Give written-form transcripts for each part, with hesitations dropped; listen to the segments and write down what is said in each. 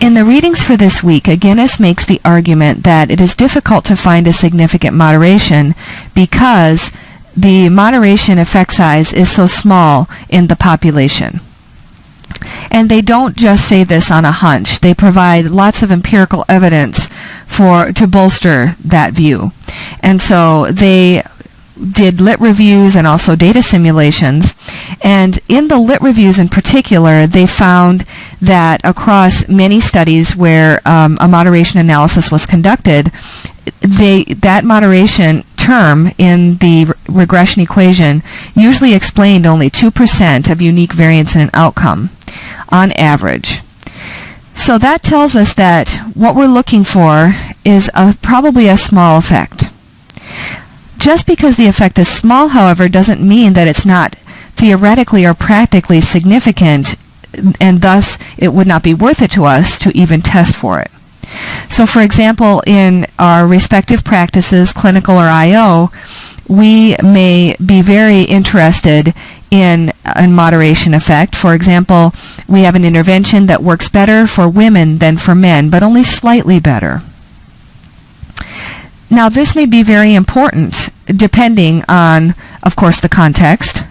In the readings for this week, Guinness makes the argument that it is difficult to find a significant moderation because the moderation effect size is so small in the population. And they don't just say this on a hunch. They provide lots of empirical evidence to bolster that view. And so they did lit reviews and also data simulations. And in the lit reviews in particular, they found that across many studies where a moderation analysis was conducted, that moderation term in the regression equation usually explained only 2% of unique variance in an outcome on average. So that tells us that what we're looking for is probably a small effect. Just because the effect is small, however, doesn't mean that it's not theoretically or practically significant, and thus it would not be worth it to us to even test for it. So for example, in our respective practices, clinical or IO, we may be very interested in a moderation effect. For example, we have an intervention that works better for women than for men, but only slightly better. Now, this may be very important depending on, of course, the context.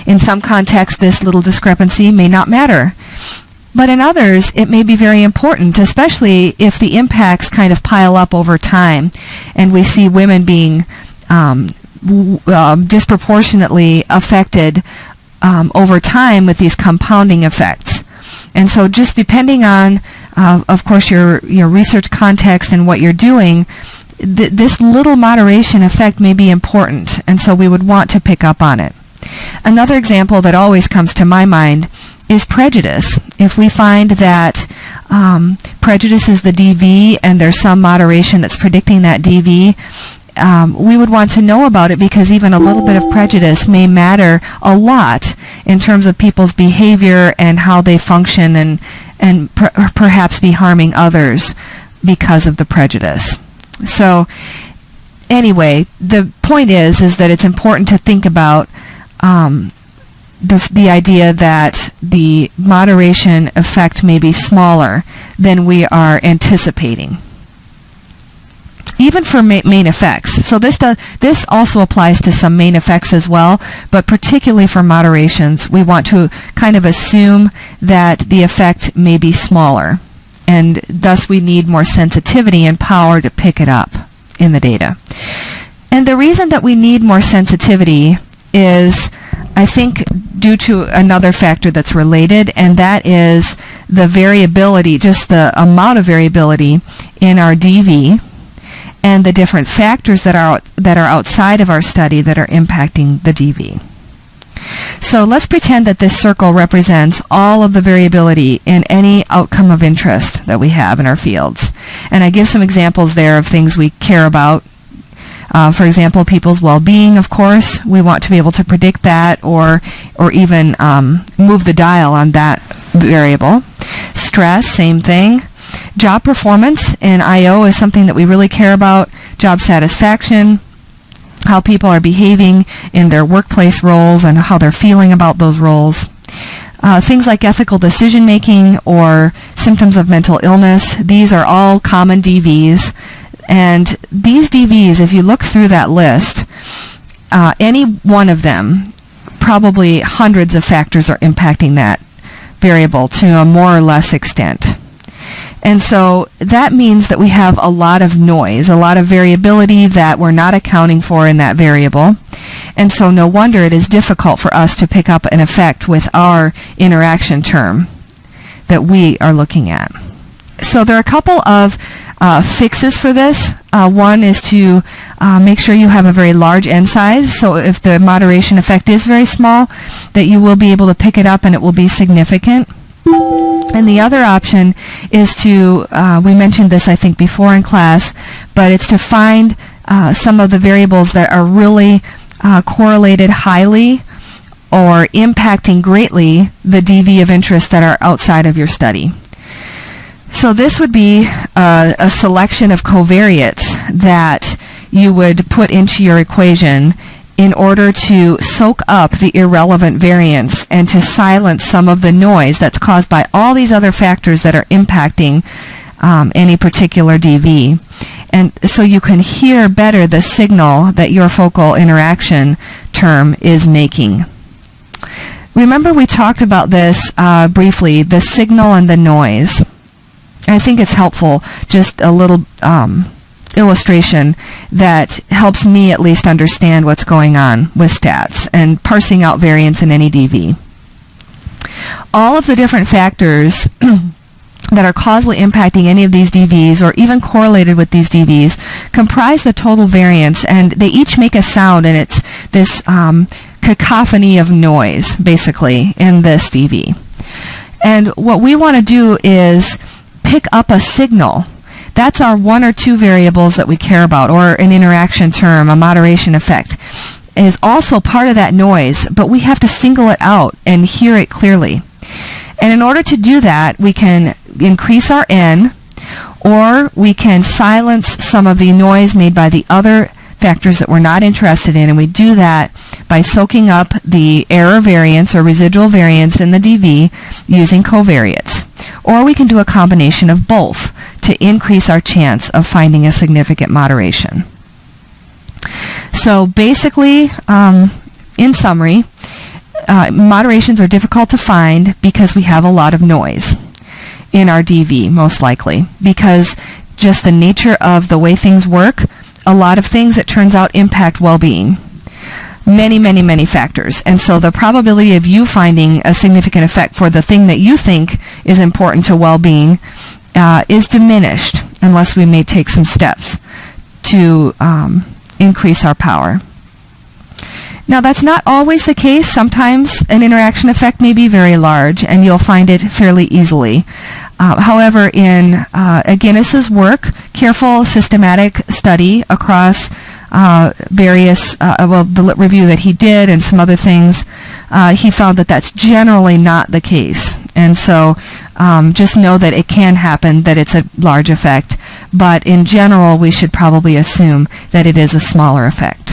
In some contexts, this little discrepancy may not matter. But in others, it may be very important, especially if the impacts kind of pile up over time and we see women being disproportionately affected over time with these compounding effects. And so just depending on, of course, your research context and what you're doing, this little moderation effect may be important, and so we would want to pick up on it. Another example that always comes to my mind is prejudice. If we find that prejudice is the DV and there's some moderation that's predicting that DV, we would want to know about it because even a little bit of prejudice may matter a lot in terms of people's behavior and how they function and perhaps be harming others because of the prejudice. So anyway, the point is that it's important to think about the idea that the moderation effect may be smaller than we are anticipating, even for main effects. So this also applies to some main effects as well, but particularly for moderations, we want to kind of assume that the effect may be smaller, and thus we need more sensitivity and power to pick it up in the data. And the reason that we need more sensitivity is, I think, due to another factor that's related, and that is the variability, just the amount of variability in our DV and the different factors that are outside of our study that are impacting the DV. So let's pretend that this circle represents all of the variability in any outcome of interest that we have in our fields. And I give some examples there of things we care about. For example, people's well-being, of course. We want to be able to predict that or even move the dial on that variable. Stress, same thing. Job performance in IO is something that we really care about. Job satisfaction, how people are behaving in their workplace roles and how they're feeling about those roles. Things like ethical decision-making or symptoms of mental illness, these are all common DVs. And these DVs, if you look through that list, any one of them, probably hundreds of factors are impacting that variable to a more or less extent. And so that means that we have a lot of noise, a lot of variability that we're not accounting for in that variable. And so no wonder it is difficult for us to pick up an effect with our interaction term that we are looking at. So there are a couple of fixes for this. One is to make sure you have a very large n size. So if the moderation effect is very small, that you will be able to pick it up and it will be significant. And the other option is to, we mentioned this I think before in class, but it's to find some of the variables that are really correlated highly or impacting greatly the DV of interest that are outside of your study. So this would be a selection of covariates that you would put into your equation in order to soak up the irrelevant variance and to silence some of the noise that's caused by all these other factors that are impacting any particular DV. And so you can hear better the signal that your focal interaction term is making. Remember we talked about this briefly, the signal and the noise. I think it's helpful, just a little illustration that helps me at least understand what's going on with stats and parsing out variance in any DV. All of the different factors that are causally impacting any of these DVs or even correlated with these DVs comprise the total variance, and they each make a sound, and it's this cacophony of noise basically in this DV. And what we want to do is pick up a signal. That's our one or two variables that we care about, or an interaction term, a moderation effect, is also part of that noise, but we have to single it out and hear it clearly. And in order to do that, we can increase our N, or we can silence some of the noise made by the other factors that we're not interested in, and we do that by soaking up the error variance or residual variance in the DV using covariates. Or we can do a combination of both to increase our chance of finding a significant moderation. So basically, in summary, moderations are difficult to find because we have a lot of noise in our DV, most likely, because just the nature of the way things work, a lot of things, it turns out, impact well-being. Many, many, many factors. And so the probability of you finding a significant effect for the thing that you think is important to well-being is diminished unless we may take some steps to increase our power. Now, that's not always the case. Sometimes an interaction effect may be very large, and you'll find it fairly easily. However, in Guinness's work, careful systematic study across various, the review that he did and some other things, he found that that's generally not the case. And so just know that it can happen, that it's a large effect, but in general, we should probably assume that it is a smaller effect.